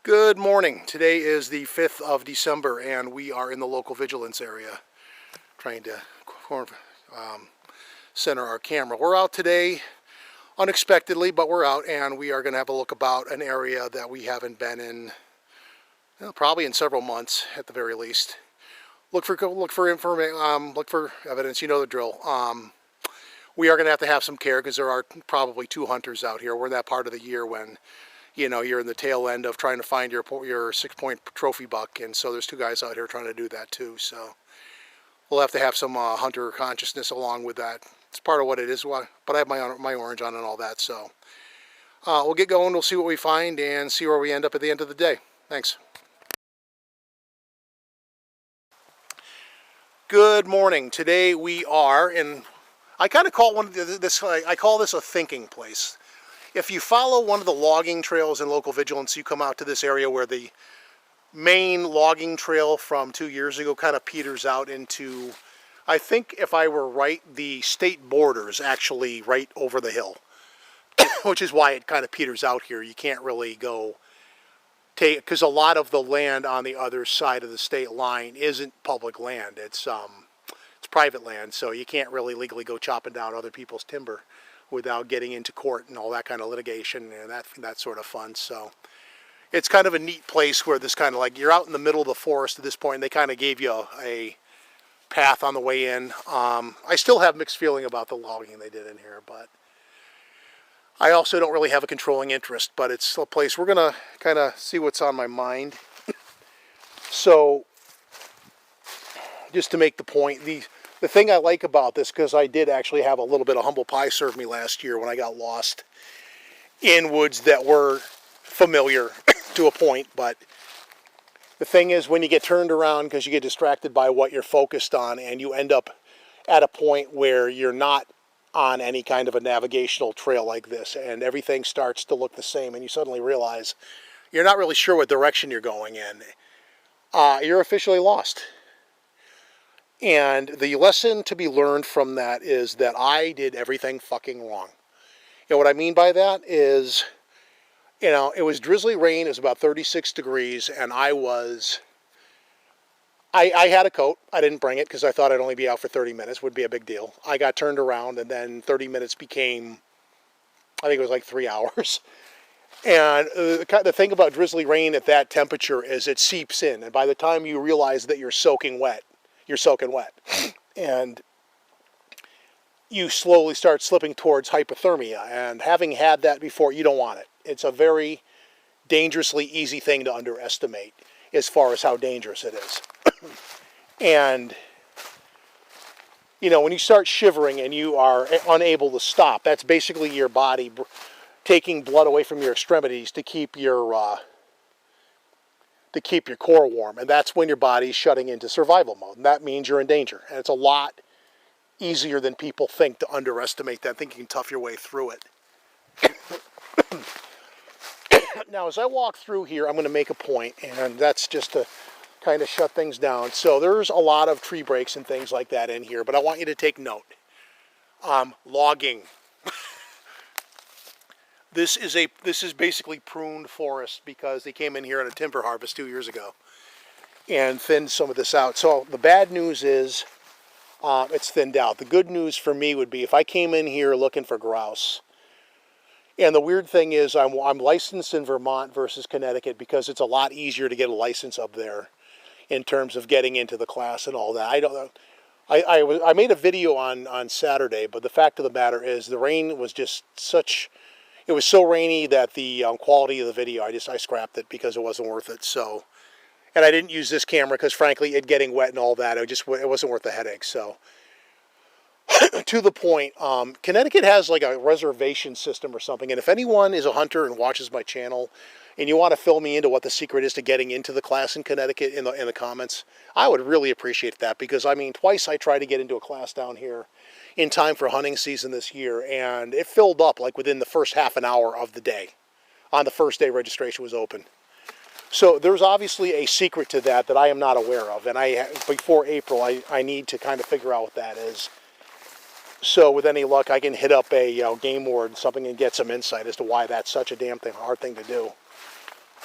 Good morning. Today is the 5th of December and we are in the local vigilance area trying to center our camera. We're out today unexpectedly, but we're out and we are going to have a look about an area that we haven't been in probably in several months at the very least. Look for information, look for evidence, you know the drill. We are going to have some care because there are probably 2 hunters out here. We're in that part of the year when you're in the tail end of trying to find your 6-point trophy buck, and so there's 2 guys out here trying to do that too. So we'll have to have some hunter consciousness along with that. It's part of what it is. But I have my orange on and all that. So we'll get going. We'll see what we find and see where we end up at the end of the day. Thanks. Good morning. Today we are in. I kind of call I call this a thinking place. If you follow one of the logging trails in local vigilance, you come out to this area where the main logging trail from 2 years ago kind of peters out into, I think if I were right, the state borders actually right over the hill, which is why it kind of peters out here. You can't really go take, because a lot of the land on the other side of the state line isn't public land. It's private land, so you can't really legally go chopping down other people's timber without getting into court and all that kind of litigation and that sort of fun. So it's kind of a neat place where this kind of like, you're out in the middle of the forest at this point, and they kind of gave you a path on the way in. I still have mixed feeling about the logging they did in here, but I also don't really have a controlling interest, but it's a place we're gonna kind of see what's on my mind. So just to make the point, the thing I like about this, because I did actually have a little bit of humble pie served me last year when I got lost in woods that were familiar to a point, but the thing is when you get turned around because you get distracted by what you're focused on and you end up at a point where you're not on any kind of a navigational trail like this and everything starts to look the same and you suddenly realize you're not really sure what direction you're going in, you're officially lost. And the lesson to be learned from that is that I did everything fucking wrong. What I mean by that is, it was drizzly rain, it was about 36 degrees, and I had a coat. I didn't bring it because I thought I'd only be out for 30 minutes, would be a big deal. I got turned around and then 30 minutes became, I think it was like 3 hours. And the thing about drizzly rain at that temperature is it seeps in, and by the time you realize that you're soaking wet, and you slowly start slipping towards hypothermia, and having had that before, you don't want it. It's a very dangerously easy thing to underestimate as far as how dangerous it is. And when you start shivering and you are unable to stop, that's basically your body taking blood away from your extremities to keep your core warm, and that's when your body's shutting into survival mode, and that means you're in danger. And it's a lot easier than people think to underestimate that. I think you can tough your way through it. Now, as I walk through here, I'm going to make a point, and that's just to kind of shut things down. So there's a lot of tree breaks and things like that in here, but I want you to take note. Logging. This is basically pruned forest because they came in here on a timber harvest 2 years ago and thinned some of this out. So the bad news is it's thinned out. The good news for me would be if I came in here looking for grouse. And the weird thing is I'm licensed in Vermont versus Connecticut because it's a lot easier to get a license up there in terms of getting into the class and all that. I don't know. I made a video on Saturday, but the fact of the matter is the rain was just such. It was so rainy that the quality of the video, I scrapped it because it wasn't worth it. So, and I didn't use this camera because frankly, it getting wet and all that, it wasn't worth the headache. So, to the point, Connecticut has like a reservation system or something. And if anyone is a hunter and watches my channel, and you want to fill me into what the secret is to getting into the class in Connecticut in the comments, I would really appreciate that because twice I tried to get into a class down here in time for hunting season this year, and it filled up like within the first half an hour of the day. On the first day registration was open. So there's obviously a secret to that I am not aware of, and before April I need to kind of figure out what that is. So with any luck I can hit up a game ward and something and get some insight as to why that's such a damn hard thing to do.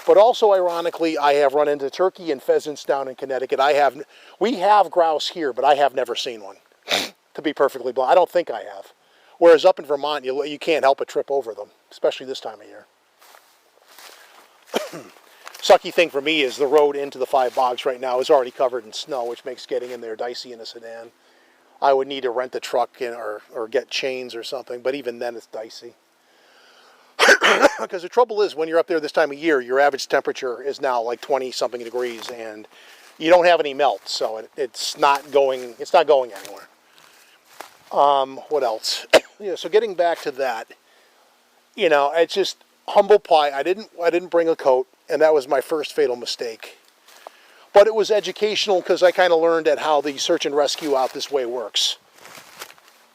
But also, ironically, I have run into turkey and pheasants down in Connecticut. We have grouse here, but I have never seen one, to be perfectly blunt. I don't think I have. Whereas up in Vermont, you can't help but trip over them, especially this time of year. Sucky thing for me is the road into the Five Bogs right now is already covered in snow, which makes getting in there dicey in a sedan. I would need to rent a truck or get chains or something, but even then it's dicey. Because the trouble is, when you're up there this time of year, your average temperature is now like 20-something degrees, and you don't have any melt, so it's not going anywhere. What else? So getting back to that, it's just humble pie. I didn't bring a coat, and that was my first fatal mistake. But it was educational because I kind of learned at how the search and rescue out this way works.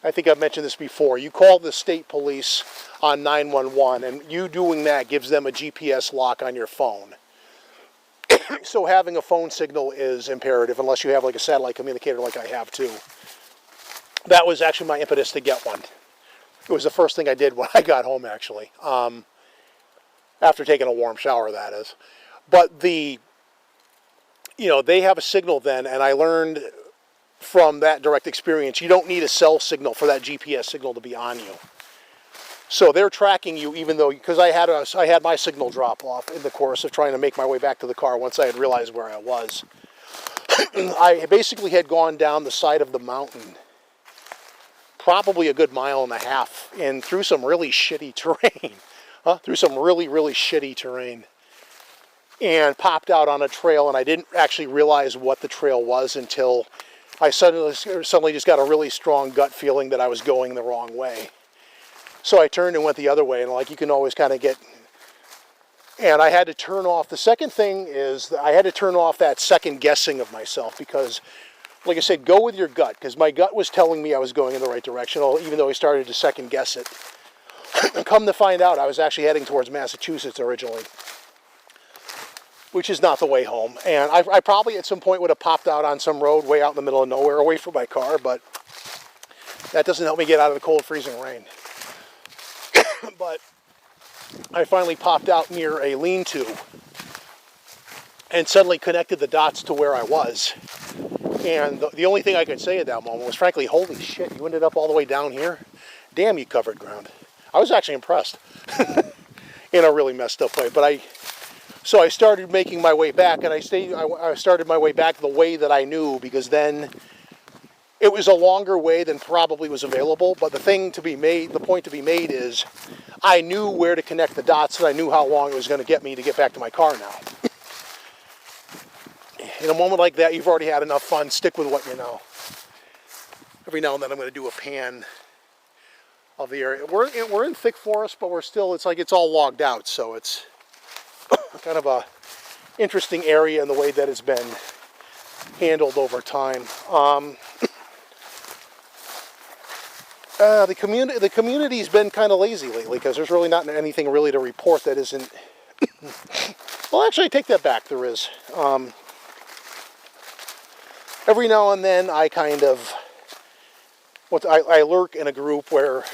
I think I've mentioned this before. You call the state police on 911, and you doing that gives them a GPS lock on your phone. So having a phone signal is imperative, unless you have like a satellite communicator like I have too. That was actually my impetus to get one. It was the first thing I did when I got home, actually. After taking a warm shower, that is. But they have a signal then, and I learned from that direct experience, you don't need a cell signal for that GPS signal to be on you. So they're tracking you, even though, because I had my signal drop off in the course of trying to make my way back to the car once I had realized where I was. I basically had gone down the side of the mountain, probably a good 1.5 miles, and through some really shitty terrain. Through some really, really shitty terrain. And popped out on a trail, and I didn't actually realize what the trail was until I suddenly just got a really strong gut feeling that I was going the wrong way. So I turned and went the other way, and like you can always kind of get... And I had to turn off... The second thing is I had to turn off that second guessing of myself because, like I said, go with your gut, because my gut was telling me I was going in the right direction, even though I started to second guess it. And come to find out, I was actually heading towards Massachusetts originally, which is not the way home. And I probably at some point would have popped out on some road way out in the middle of nowhere away from my car, but that doesn't help me get out of the cold, freezing rain. But I finally popped out near a lean-to and suddenly connected the dots to where I was. And the only thing I could say at that moment was, frankly, holy shit, you ended up all the way down here? Damn, you covered ground. I was actually impressed in a really messed up way. So I started making my way back, and I started my way back the way that I knew, because then it was a longer way than probably was available. But the point to be made is I knew where to connect the dots, and I knew how long it was going to get me to get back to my car now. In a moment like that, you've already had enough fun. Stick with what you know. Every now and then I'm going to do a pan of the area. We're in thick forest, but it's all logged out, so it's kind of a interesting area in the way that it's been handled over time. The community's been kind of lazy lately because there's really not anything really to report that isn't. Well, actually, I take that back. There is. Every now and then, I lurk in a group where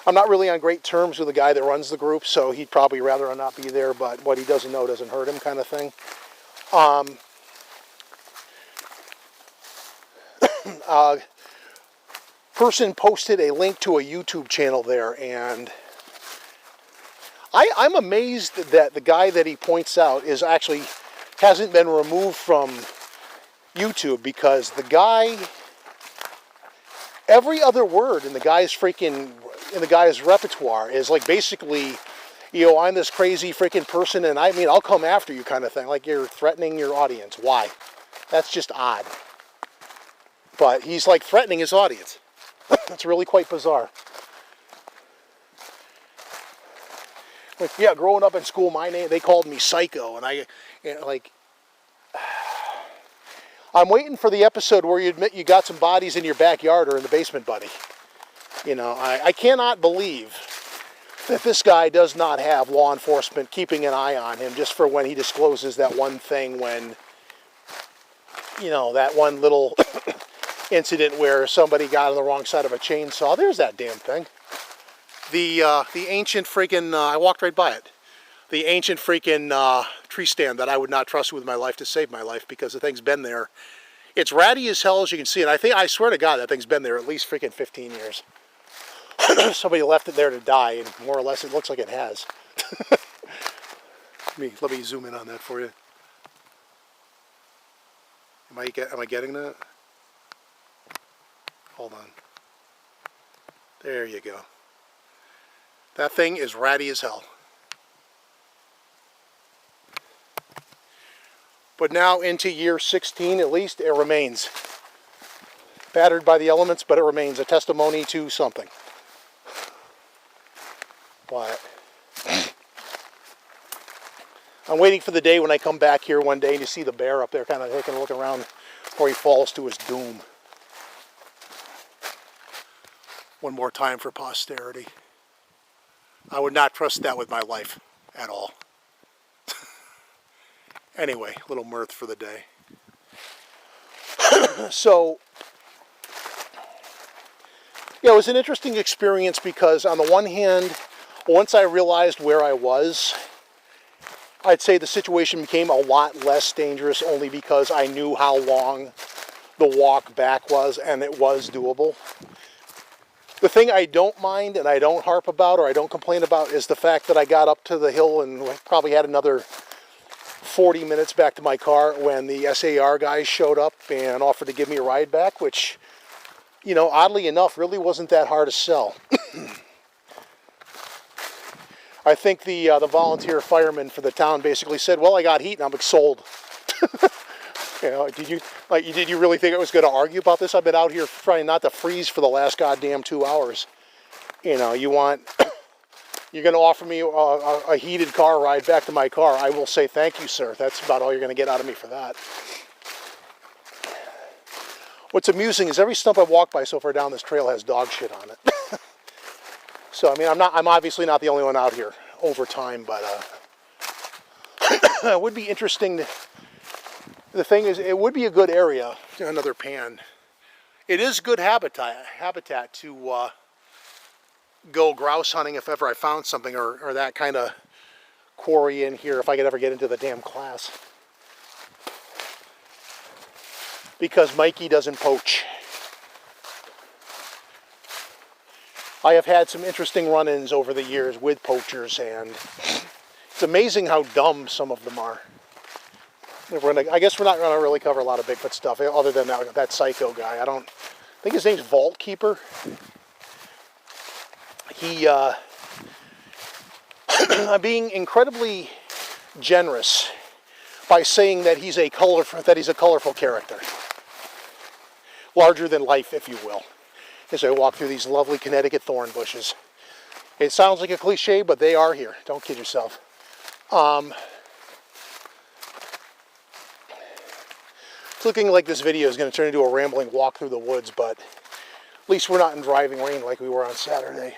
I'm not really on great terms with the guy that runs the group, so he'd probably rather not be there, but what he doesn't know doesn't hurt him, kind of thing. Person posted a link to a YouTube channel there, and I'm amazed that the guy that he points out hasn't been removed from YouTube, because the guy, every other word in the guy's repertoire is like basically, I'm this crazy freaking person, and I'll come after you kind of thing, like you're threatening your audience. Why? That's just odd. But he's like threatening his audience. That's really quite bizarre. Like, yeah, growing up in school, they called me psycho, and I'm waiting for the episode where you admit you got some bodies in your backyard or in the basement, buddy. I cannot believe that this guy does not have law enforcement keeping an eye on him just for when he discloses that one thing when, that one little incident where somebody got on the wrong side of a chainsaw. There's that damn thing. The ancient freaking, I walked right by it. the ancient freaking tree stand that I would not trust with my life to save my life, because the thing's been there. It's ratty as hell, as you can see, and I swear to God, that thing's been there at least freaking 15 years. Somebody left it there to die, and more or less it looks like it has. Let me zoom in on that for you. Am I getting that? Hold on. There you go. That thing is ratty as hell. But now into year 16 at least, it remains. Battered by the elements, but it remains a testimony to something. But I'm waiting for the day when I come back here one day and you see the bear up there kind of taking a look around before he falls to his doom. One more time for posterity. I would not trust that with my life at all. Anyway, a little mirth for the day. So, yeah, it was an interesting experience because on the one hand, once I realized where I was, I'd say the situation became a lot less dangerous only because I knew how long the walk back was and it was doable. The thing I don't mind and I don't harp about or I don't complain about is the fact that I got up to the hill and probably had another 40 minutes back to my car when the SAR guys showed up and offered to give me a ride back, which, you know, oddly enough, really wasn't that hard to sell. I think the volunteer fireman for the town basically said, well, I got heat and I'm sold. You know, did you really think I was going to argue about this? I've been out here trying not to freeze for the last goddamn 2 hours. You know, you're going to offer me a heated car ride back to my car. I will say thank you, sir. That's about all you're going to get out of me for that. What's amusing is every stump I've walked by so far down this trail has dog shit on it. So, I mean, I'm obviously not the only one out here over time, but it would be interesting. The thing is, it would be a good area. Another pan. It is good habitat to go grouse hunting if ever I found something, or that kind of quarry in here if I could ever get into the damn class. Because Mikey doesn't poach. I have had some interesting run-ins over the years with poachers, and it's amazing how dumb some of them are. I guess we're not going to really cover a lot of Bigfoot stuff, other than that psycho guy. I think his name's Vault Keeper. He, I'm being incredibly generous by saying that he's a colorful character. Larger than life, if you will. As I walk through these lovely Connecticut thorn bushes. It sounds like a cliche, but they are here. Don't kid yourself. It's looking like this video is going to turn into a rambling walk through the woods, but at least we're not in driving rain like we were on Saturday.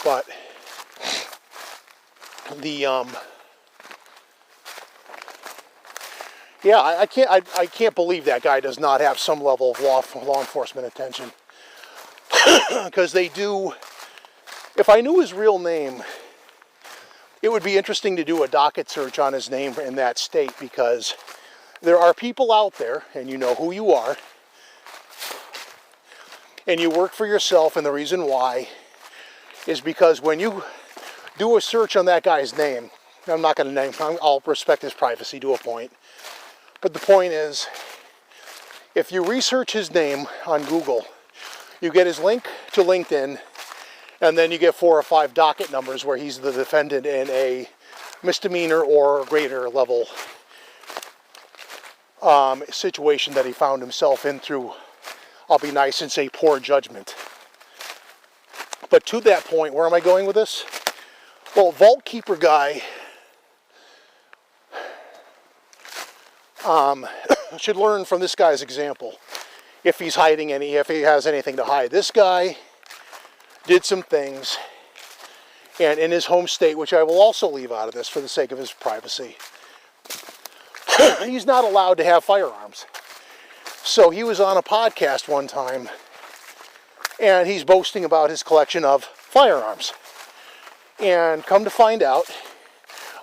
But yeah, I can't believe that guy does not have some level of law enforcement attention. Because they do. If I knew his real name, it would be interesting to do a docket search on his name in that state, because there are people out there, and you know who you are, and you work for yourself, and the reason why is because when you do a search on that guy's name, I'm not going to name him, I'll respect his privacy to a point, but the point is, if you research his name on Google, you get his link to LinkedIn, and then you get 4 or 5 docket numbers where he's the defendant in a misdemeanor or greater level situation that he found himself in through, I'll be nice and say, poor judgment. But to that point, where am I going with this? Well, Vault Keeper guy should learn from this guy's example if he has anything to hide. This guy did some things, and in his home state, which I will also leave out of this for the sake of his privacy, he's not allowed to have firearms. So he was on a podcast one time, and he's boasting about his collection of firearms. And come to find out,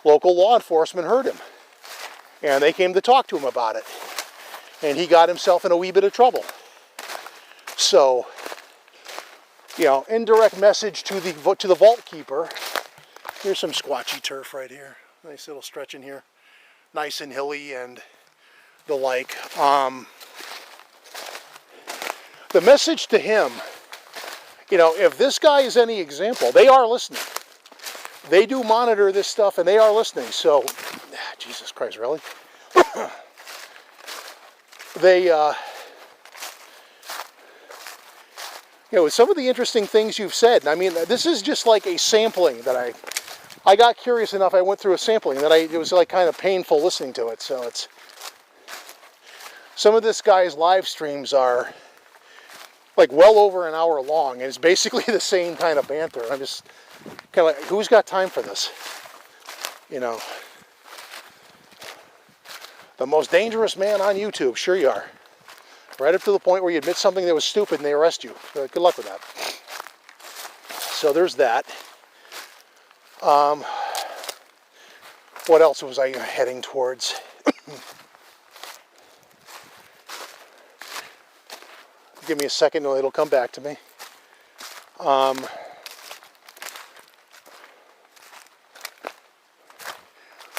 local law enforcement heard him. And they came to talk to him about it. And he got himself in a wee bit of trouble. So, you know, indirect message to the vault keeper. Here's some squatchy turf right here. Nice little stretch in here. Nice and hilly and the like. The message to him, you know, if this guy is any example, they are listening. They do monitor this stuff and they are listening. So, Jesus Christ, really? They, you know, some of the interesting things you've said, and I mean, this is just like a sampling that I got curious enough, I went through a sampling that it was like kind of painful listening to it. So it's, some of this guy's live streams are like well over an hour long, and it's basically the same kind of banter. I'm just kind of like, who's got time for this? You know, the most dangerous man on YouTube, sure you are. Right up to the point where you admit something that was stupid and they arrest you. Good luck with that. So there's that. What else was I heading towards? Give me a second, it'll come back to me.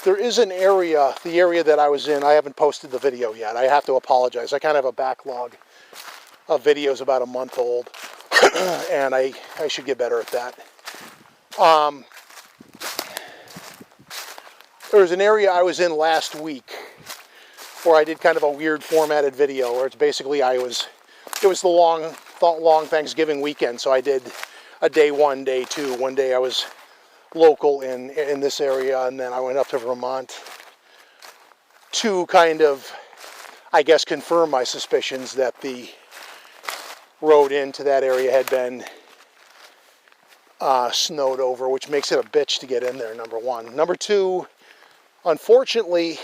There is an area, the area that I was in, I haven't posted the video yet. I have to apologize. I kind of have a backlog of videos about a month old, and I should get better at that. There was an area I was in last week where I did kind of a weird formatted video where it's basically it was the long Thanksgiving weekend, so I did a day one, day two. One day I was local in this area, and then I went up to Vermont to kind of, I guess, confirm my suspicions that the road into that area had been snowed over, which makes it a bitch to get in there, number one. Number two, unfortunately,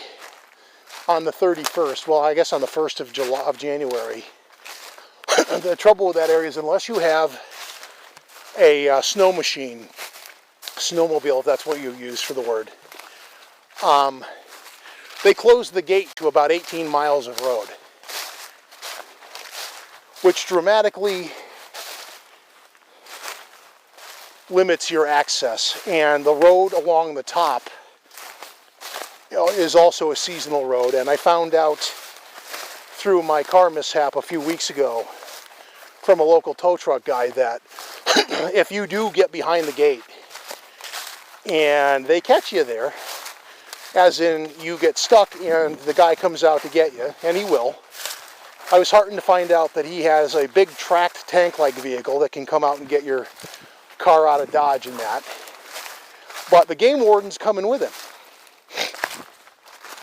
on the 31st, well, I guess on the 1st of January, the trouble with that area is unless you have a snow machine, snowmobile, if that's what you use for the word, they closed the gate to about 18 miles of road, which dramatically limits your access. And the road along the top, you know, is also a seasonal road. And I found out through my car mishap a few weeks ago from a local tow truck guy that if you do get behind the gate and they catch you there, as in you get stuck and the guy comes out to get you, and he will. I was heartened to find out that he has a big tracked tank-like vehicle that can come out and get your car out of Dodge and that. But the game warden's coming with him.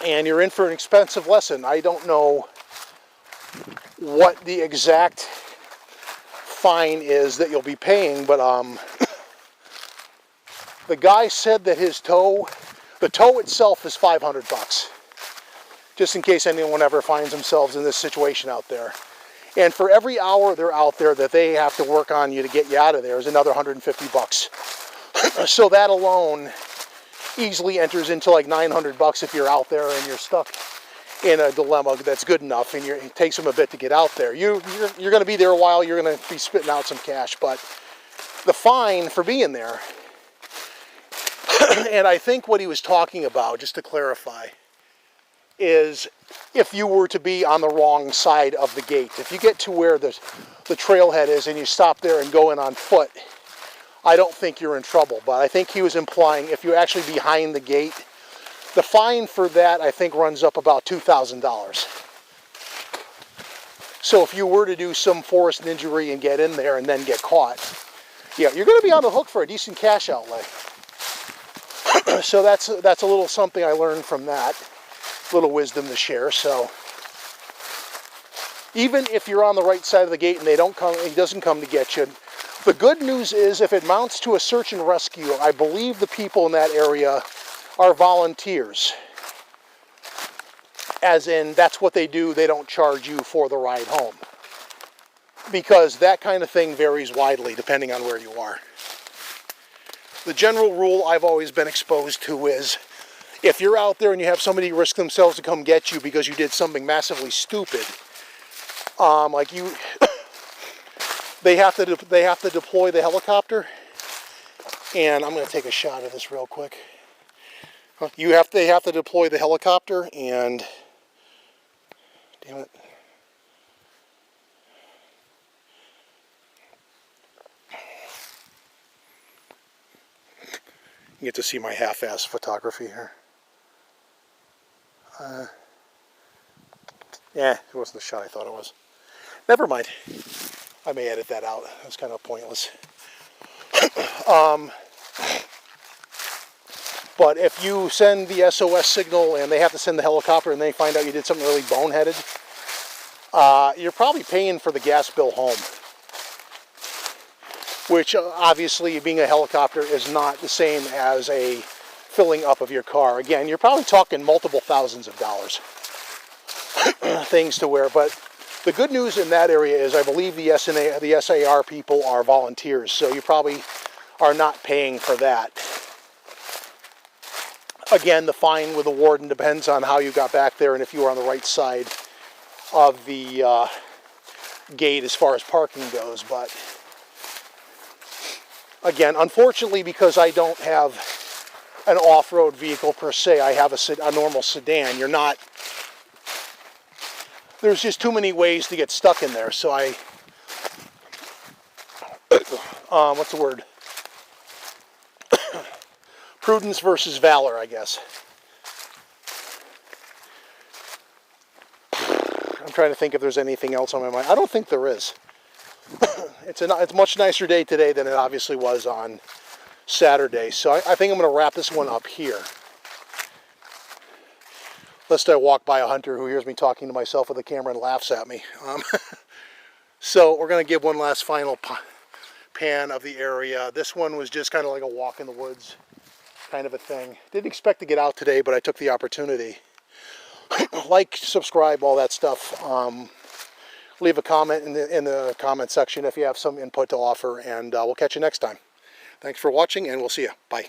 And you're in for an expensive lesson. I don't know what the exact fine is that you'll be paying, but the guy said that his tow, the tow itself is $500, just in case anyone ever finds themselves in this situation out there. And for every hour they're out there that they have to work on you to get you out of there is another $150. So that alone easily enters into like $900 if you're out there and you're stuck in a dilemma that's good enough, and it takes them a bit to get out there. You're going to be there a while, you're going to be spitting out some cash, but the fine for being there, and I think what he was talking about, just to clarify, is if you were to be on the wrong side of the gate. If you get to where the trailhead is and you stop there and go in on foot, I don't think you're in trouble. But I think he was implying if you're actually behind the gate, the fine for that, I think, runs up about $2,000. So if you were to do some forced injury and get in there and then get caught, yeah, you're going to be on the hook for a decent cash outlay. So that's a little something I learned from that. Little wisdom to share. So even if you're on the right side of the gate and he doesn't come to get you, the good news is if it mounts to a search and rescue, I believe the people in that area are volunteers. As in, that's what they do. They don't charge you for the ride home. Because that kind of thing varies widely depending on where you are. The general rule I've always been exposed to is if you're out there and you have somebody risk themselves to come get you because you did something massively stupid, they have to deploy the helicopter. And I'm going to take a shot of this real quick. They have to deploy the helicopter, and damn it. You get to see my half-ass photography here. Yeah, it wasn't the shot I thought it was. Never mind. I may edit that out. It was kind of pointless. But if you send the SOS signal and they have to send the helicopter and they find out you did something really boneheaded, you're probably paying for the gas bill home. Which obviously, being a helicopter, is not the same as a filling up of your car. Again, you're probably talking multiple thousands of dollars. Things to wear. But the good news in that area is I believe the SAR people are volunteers, so you probably are not paying for that. Again, the fine with the warden depends on how you got back there and if you were on the right side of the gate as far as parking goes. But again, unfortunately, because I don't have an off-road vehicle per se, I have a normal sedan. There's just too many ways to get stuck in there. So what's the word? Prudence versus valor, I guess. I'm trying to think if there's anything else on my mind. I don't think there is. It's a much nicer day today than it obviously was on Saturday. So I think I'm going to wrap this one up here. Lest I walk by a hunter who hears me talking to myself with the camera and laughs at me. So we're going to give one last final pan of the area. This one was just kind of like a walk in the woods kind of a thing. Didn't expect to get out today, but I took the opportunity. Like, subscribe, all that stuff. Leave a comment in the comment section if you have some input to offer, and we'll catch you next time. Thanks for watching, and we'll see you. Bye.